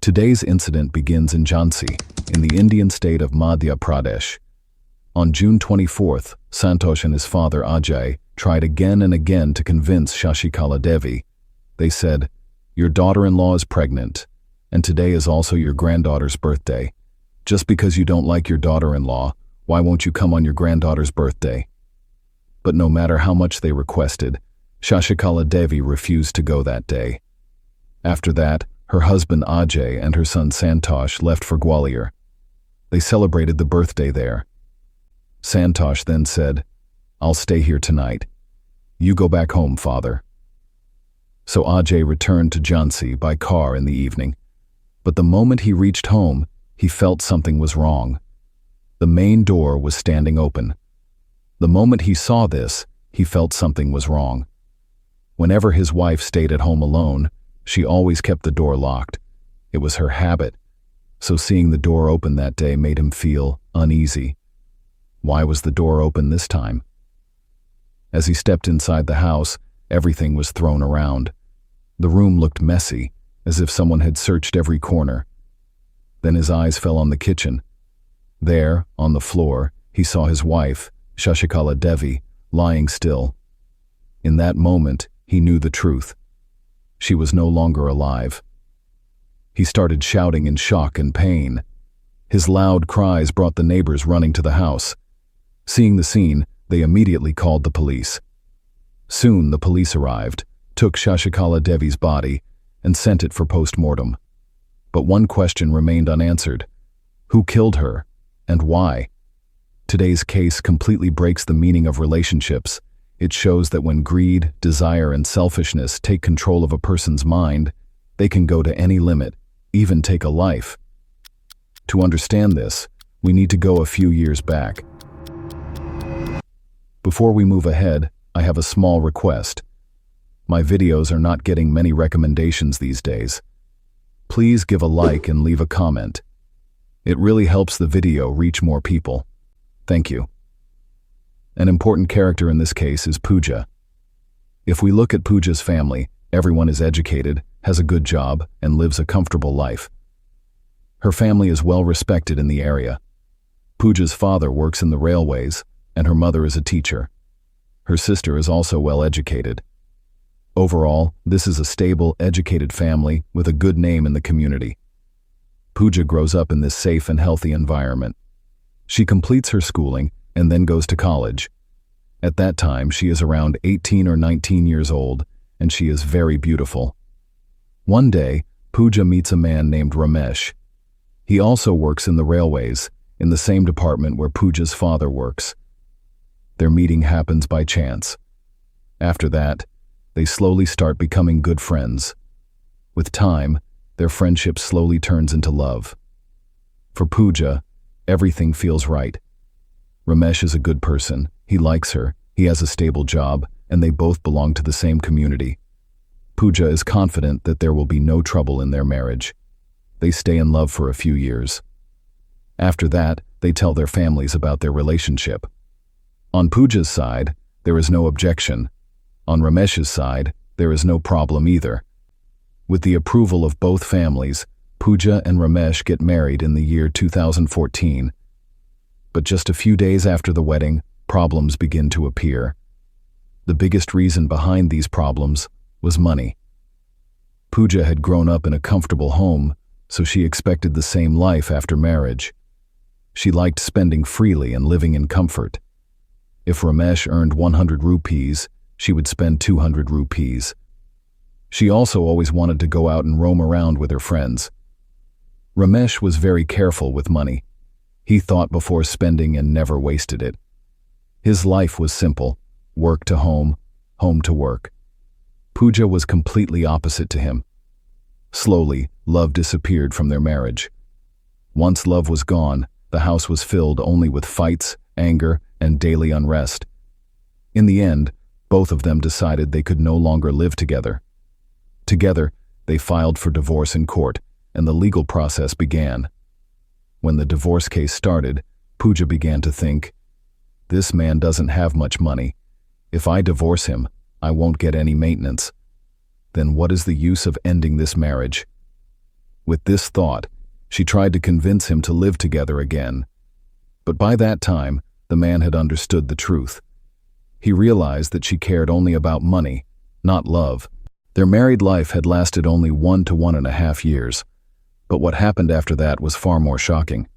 Today's incident begins in Jhansi, in the Indian state of Madhya Pradesh. On June 24th, Santosh and his father Ajay tried again and again to convince Shashikala Devi. They said, "Your daughter-in-law is pregnant, and today is also your granddaughter's birthday. Just because you don't like your daughter-in-law, why won't you come on your granddaughter's birthday?" But no matter how much they requested, Shashikala Devi refused to go that day. After that, her husband Ajay and her son Santosh left for Gwalior. They celebrated the birthday there. Santosh then said, "I'll stay here tonight. You go back home, father." So Ajay returned to Jhansi by car in the evening. But the moment he reached home, he felt something was wrong. The main door was standing open. The moment he saw this, he felt something was wrong. Whenever his wife stayed at home alone, she always kept the door locked. It was her habit. So seeing the door open that day made him feel uneasy. Why was the door open this time? As he stepped inside the house, everything was thrown around. The room looked messy, as if someone had searched every corner. Then his eyes fell on the kitchen. There, on the floor, he saw his wife, Shashikala Devi, lying still. In that moment, he knew the truth. She was no longer alive. He started shouting in shock and pain. His loud cries brought the neighbors running to the house. Seeing the scene, they immediately called the police. Soon the police arrived, took Shashikala Devi's body, and sent it for post-mortem. But one question remained unanswered. Who killed her, and why? Today's case completely breaks the meaning of relationships. It shows that when greed, desire, and selfishness take control of a person's mind, they can go to any limit, even take a life. To understand this, we need to go a few years back. Before we move ahead, I have a small request. My videos are not getting many recommendations these days. Please give a like and leave a comment. It really helps the video reach more people. Thank you. An important character in this case is Pooja. If we look at Pooja's family, everyone is educated, has a good job, and lives a comfortable life. Her family is well respected in the area. Pooja's father works in the railways, and her mother is a teacher. Her sister is also well educated. Overall, this is a stable, educated family with a good name in the community. Pooja grows up in this safe and healthy environment. She completes her schooling and then goes to college. At that time, she is around 18 or 19 years old, and she is very beautiful. One day, Pooja meets a man named Ramesh. He also works in the railways, in the same department where Pooja's father works. Their meeting happens by chance. After that, they slowly start becoming good friends. With time, their friendship slowly turns into love. For Pooja, everything feels right. Ramesh is a good person, he likes her, he has a stable job, and they both belong to the same community. Pooja is confident that there will be no trouble in their marriage. They stay in love for a few years. After that, they tell their families about their relationship. On Pooja's side, there is no objection. On Ramesh's side, there is no problem either. With the approval of both families, Pooja and Ramesh get married in the year 2014. But just a few days after the wedding, problems begin to appear. The biggest reason behind these problems was money. Pooja had grown up in a comfortable home, so she expected the same life after marriage. She liked spending freely and living in comfort. If Ramesh earned 100 rupees, she would spend 200 rupees. She also always wanted to go out and roam around with her friends. Ramesh was very careful with money. He thought before spending and never wasted it. His life was simple, work to home, home to work. Pooja was completely opposite to him. Slowly, love disappeared from their marriage. Once love was gone, the house was filled only with fights, anger, and daily unrest. In the end, both of them decided they could no longer live together. Together, they filed for divorce in court, and the legal process began. When the divorce case started, Pooja began to think, "This man doesn't have much money. If I divorce him, I won't get any maintenance. Then what is the use of ending this marriage?" With this thought, she tried to convince him to live together again. But by that time, the man had understood the truth. He realized that she cared only about money, not love. Their married life had lasted only 1 to 1.5 years, but what happened after that was far more shocking.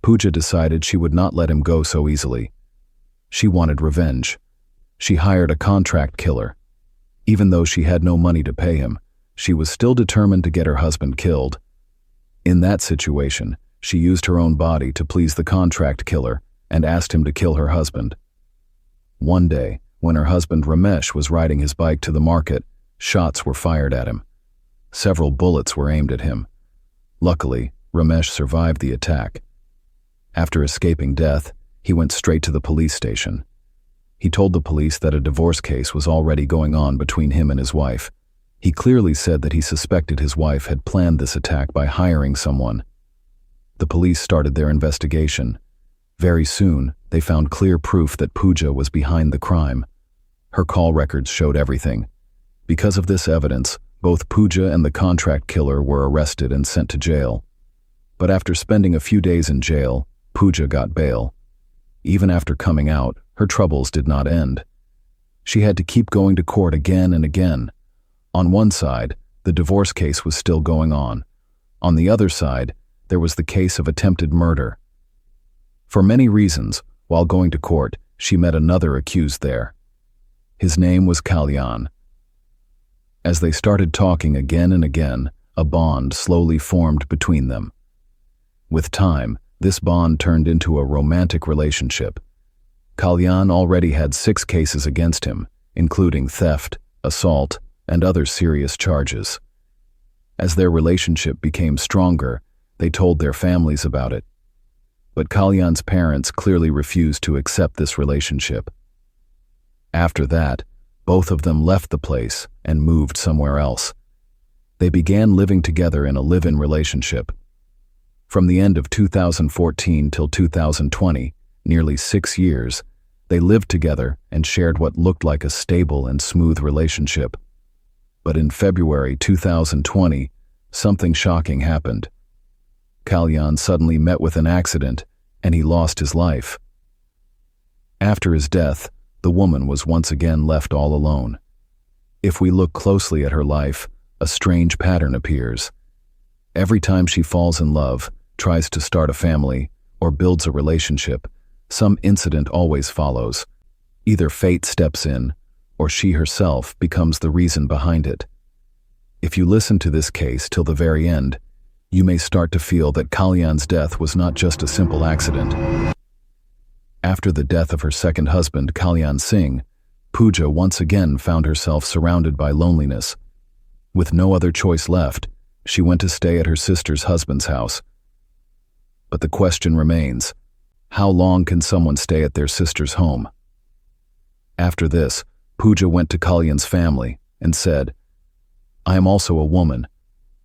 Pooja decided she would not let him go so easily. She wanted revenge. She hired a contract killer. Even though she had no money to pay him, she was still determined to get her husband killed. In that situation, she used her own body to please the contract killer and asked him to kill her husband. One day, when her husband Ramesh was riding his bike to the market, shots were fired at him. Several bullets were aimed at him. Luckily, Ramesh survived the attack. After escaping death, he went straight to the police station. He told the police that a divorce case was already going on between him and his wife. He clearly said that he suspected his wife had planned this attack by hiring someone. The police started their investigation. Very soon, they found clear proof that Pooja was behind the crime. Her call records showed everything. Because of this evidence, both Pooja and the contract killer were arrested and sent to jail. But after spending a few days in jail, Pooja got bail. Even after coming out, her troubles did not end. She had to keep going to court again and again. On one side, the divorce case was still going on. On the other side, there was the case of attempted murder. For many reasons, while going to court, she met another accused there. His name was Kalyan. As they started talking again and again, a bond slowly formed between them. With time, this bond turned into a romantic relationship. Kalyan already had 6 cases against him, including theft, assault, and other serious charges. As their relationship became stronger, they told their families about it. But Kalyan's parents clearly refused to accept this relationship. After that, both of them left the place and moved somewhere else. They began living together in a live-in relationship. From the end of 2014 till 2020, nearly 6 years, they lived together and shared what looked like a stable and smooth relationship. But in February 2020, something shocking happened. Kalyan suddenly met with an accident, and he lost his life. After his death, the woman was once again left all alone. If we look closely at her life, a strange pattern appears. Every time she falls in love, tries to start a family, or builds a relationship, some incident always follows. Either fate steps in, or she herself becomes the reason behind it. If you listen to this case till the very end, you may start to feel that Kalyan's death was not just a simple accident. After the death of her second husband, Kalyan Singh, Pooja once again found herself surrounded by loneliness. With no other choice left, she went to stay at her sister's husband's house. But the question remains, how long can someone stay at their sister's home? After this, Pooja went to Kalyan's family and said, "I am also a woman.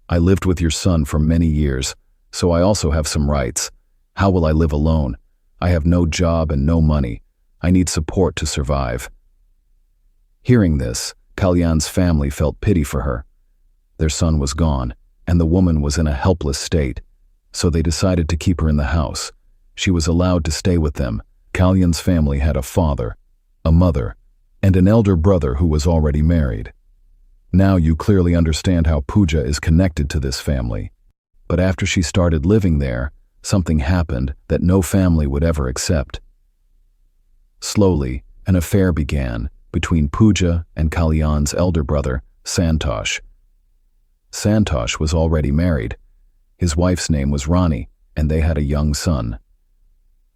I lived with your son for many years, so I also have some rights. How will I live alone? I have no job and no money. I need support to survive." Hearing this, Kalyan's family felt pity for her. Their son was gone, and the woman was in a helpless state, so they decided to keep her in the house. She was allowed to stay with them. Kalyan's family had a father, a mother, and an elder brother who was already married. Now you clearly understand how Pooja is connected to this family. But after she started living there, something happened that no family would ever accept. Slowly, an affair began between Pooja and Kalyan's elder brother, Santosh. Santosh was already married. His wife's name was Rani, and they had a young son.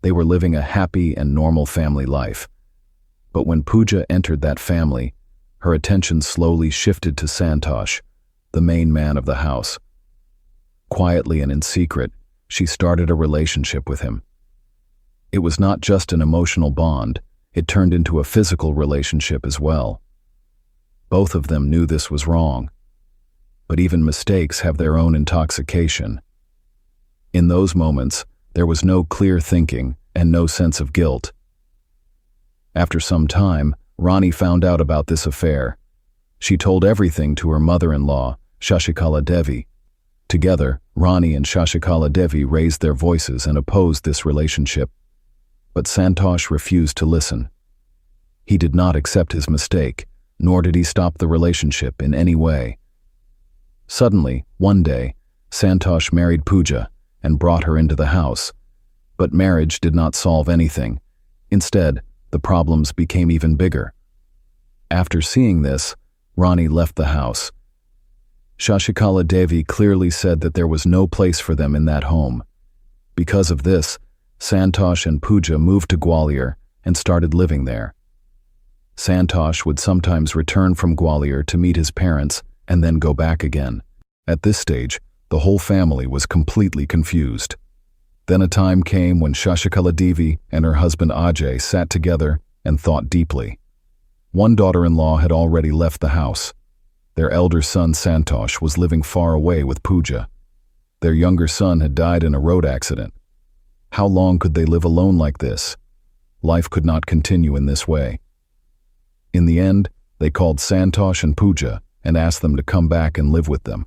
They were living a happy and normal family life. But when Pooja entered that family, her attention slowly shifted to Santosh, the main man of the house. Quietly and in secret, she started a relationship with him. It was not just an emotional bond, it turned into a physical relationship as well. Both of them knew this was wrong. But even mistakes have their own intoxication. In those moments, there was no clear thinking and no sense of guilt. After some time, Rani found out about this affair. She told everything to her mother-in-law, Shashikala Devi. Together, Rani and Shashikala Devi raised their voices and opposed this relationship. But Santosh refused to listen. He did not accept his mistake, nor did he stop the relationship in any way. Suddenly, one day, Santosh married Pooja and brought her into the house. But marriage did not solve anything. Instead, the problems became even bigger. After seeing this, Rani left the house. Shashikala Devi clearly said that there was no place for them in that home. Because of this, Santosh and Pooja moved to Gwalior and started living there. Santosh would sometimes return from Gwalior to meet his parents and then go back again. At this stage, the whole family was completely confused. Then a time came when Shashikala Devi and her husband Ajay sat together and thought deeply. One daughter-in-law had already left the house. Their elder son Santosh was living far away with Pooja. Their younger son had died in a road accident. How long could they live alone like this? Life could not continue in this way. In the end, they called Santosh and Pooja and asked them to come back and live with them.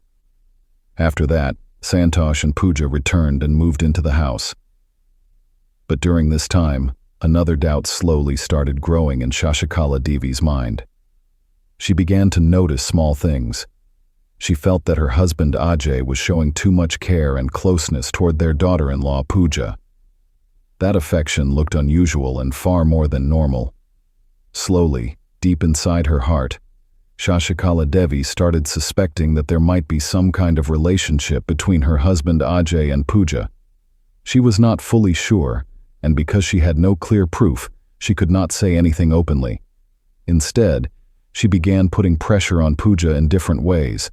After that, Santosh and Pooja returned and moved into the house. But during this time, another doubt slowly started growing in Shashikala Devi's mind. She began to notice small things. She felt that her husband Ajay was showing too much care and closeness toward their daughter-in-law Pooja. That affection looked unusual and far more than normal. Slowly, deep inside her heart, Shashikala Devi started suspecting that there might be some kind of relationship between her husband Ajay and Pooja. She was not fully sure, and because she had no clear proof, she could not say anything openly. Instead, she began putting pressure on Pooja in different ways.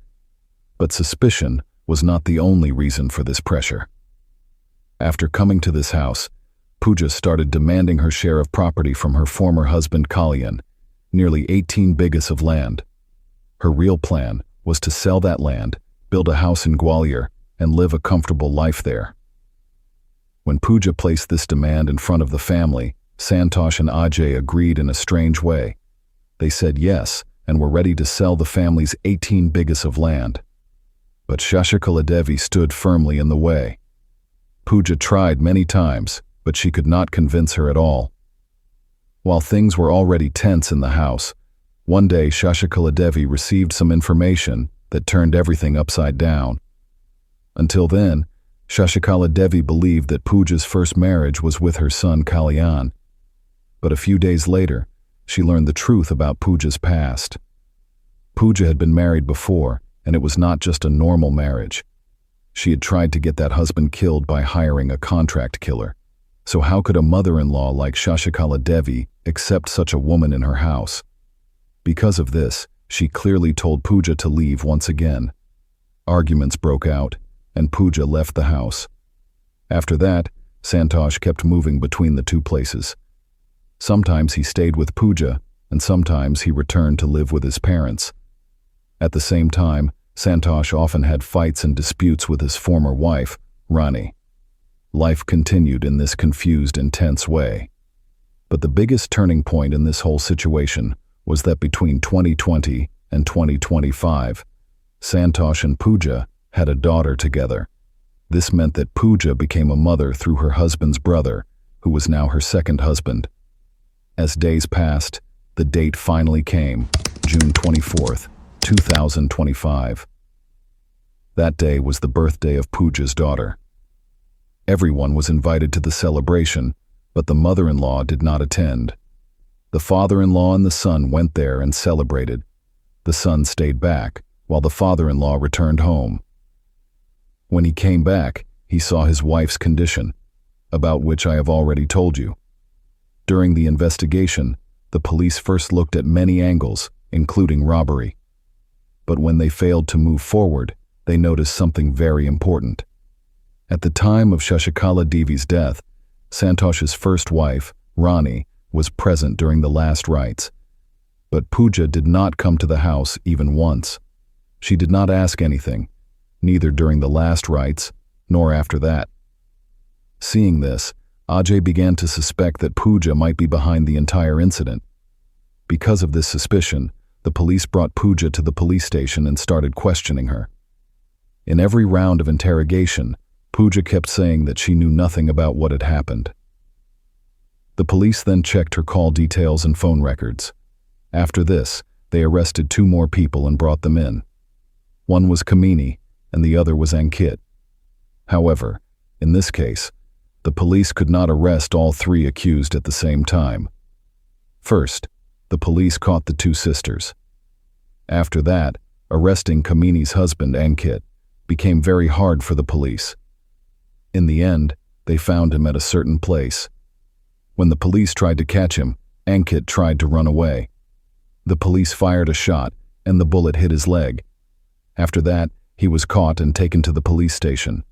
But suspicion was not the only reason for this pressure. After coming to this house, Pooja started demanding her share of property from her former husband Kalyan, nearly 18 bighas of land. Her real plan was to sell that land, build a house in Gwalior, and live a comfortable life there. When Pooja placed this demand in front of the family, Santosh and Ajay agreed in a strange way. They said yes and were ready to sell the family's 18 bighas of land. But Shashikala Devi stood firmly in the way. Pooja tried many times, but she could not convince her at all. While things were already tense in the house, one day Shashikala Devi received some information that turned everything upside down. Until then, Shashikala Devi believed that Pooja's first marriage was with her son Kalyan. But a few days later, she learned the truth about Pooja's past. Pooja had been married before, and it was not just a normal marriage. She had tried to get that husband killed by hiring a contract killer. So how could a mother-in-law like Shashikala Devi accept such a woman in her house? Because of this, she clearly told Pooja to leave once again. Arguments broke out, and Pooja left the house. After that, Santosh kept moving between the two places. Sometimes he stayed with Pooja, and sometimes he returned to live with his parents. At the same time, Santosh often had fights and disputes with his former wife, Rani. Life continued in this confused, intense way. But the biggest turning point in this whole situation was that between 2020 and 2025, Santosh and Pooja had a daughter together. This meant that Pooja became a mother through her husband's brother, who was now her second husband. As days passed, the date finally came, June 24th, 2025. That day was the birthday of Pooja's daughter. Everyone was invited to the celebration, but the mother-in-law did not attend. The father-in-law and the son went there and celebrated. The son stayed back, while the father-in-law returned home. When he came back, he saw his wife's condition, about which I have already told you. During the investigation, the police first looked at many angles, including robbery. But when they failed to move forward, they noticed something very important. At the time of Shashikala Devi's death, Santosh's first wife, Rani, was present during the last rites. But Pooja did not come to the house even once. She did not ask anything, neither during the last rites nor after that. Seeing this, Ajay began to suspect that Pooja might be behind the entire incident. Because of this suspicion, the police brought Pooja to the police station and started questioning her. In every round of interrogation, Pooja kept saying that she knew nothing about what had happened. The police then checked her call details and phone records. After this, they arrested 2 more people and brought them in. One was Kamini, and the other was Ankit. However, in this case, the police could not arrest all 3 accused at the same time. First, the police caught the 2 sisters. After that, arresting Kamini's husband, Ankit, became very hard for the police. In the end, they found him at a certain place. When the police tried to catch him, Ankit tried to run away. The police fired a shot, and the bullet hit his leg. After that, he was caught and taken to the police station.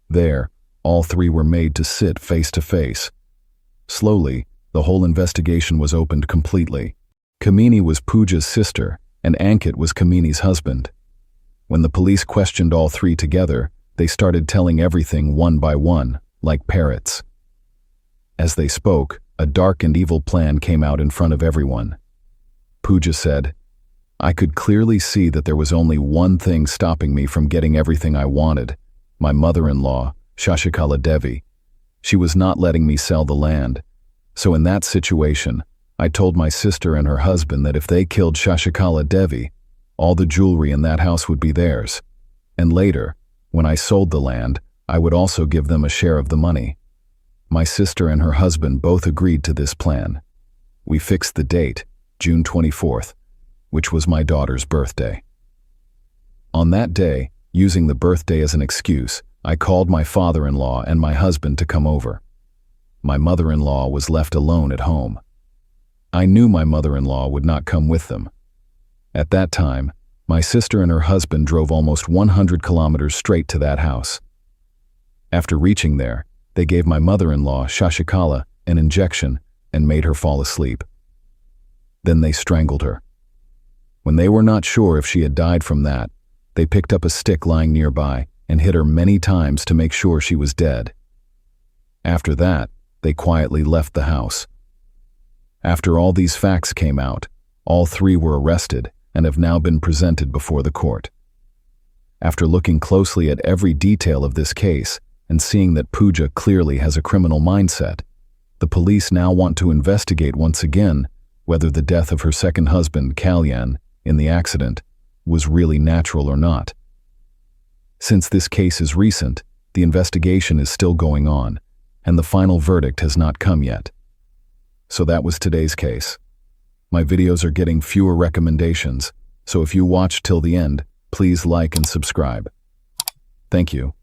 There, all 3 were made to sit face to face. Slowly, the whole investigation was opened completely. Kamini was Pooja's sister, and Ankit was Kamini's husband. When the police questioned all 3 together, they started telling everything one by one, like parrots. As they spoke, a dark and evil plan came out in front of everyone. Pooja said, "I could clearly see that there was only one thing stopping me from getting everything I wanted, my mother-in-law, Shashikala Devi. She was not letting me sell the land. So in that situation, I told my sister and her husband that if they killed Shashikala Devi, all the jewelry in that house would be theirs. And later, when I sold the land, I would also give them a share of the money. My sister and her husband both agreed to this plan. We fixed the date, June 24th, which was my daughter's birthday. On that day, using the birthday as an excuse, I called my father-in-law and my husband to come over. My mother-in-law was left alone at home. I knew my mother-in-law would not come with them. At that time, my sister and her husband drove almost 100 kilometers straight to that house. After reaching there, they gave my mother-in-law, Shashikala, an injection and made her fall asleep. Then they strangled her. When they were not sure if she had died from that, they picked up a stick lying nearby and hit her many times to make sure she was dead. After that, they quietly left the house. After all these facts came out, all 3 were arrested and have now been presented before the court. After looking closely at every detail of this case and seeing that Pooja clearly has a criminal mindset, the police now want to investigate once again whether the death of her second husband, Kalyan, in the accident was really natural or not. Since this case is recent, the investigation is still going on, and the final verdict has not come yet. So that was today's case. My videos are getting fewer recommendations, so if you watched till the end, please like and subscribe. Thank you.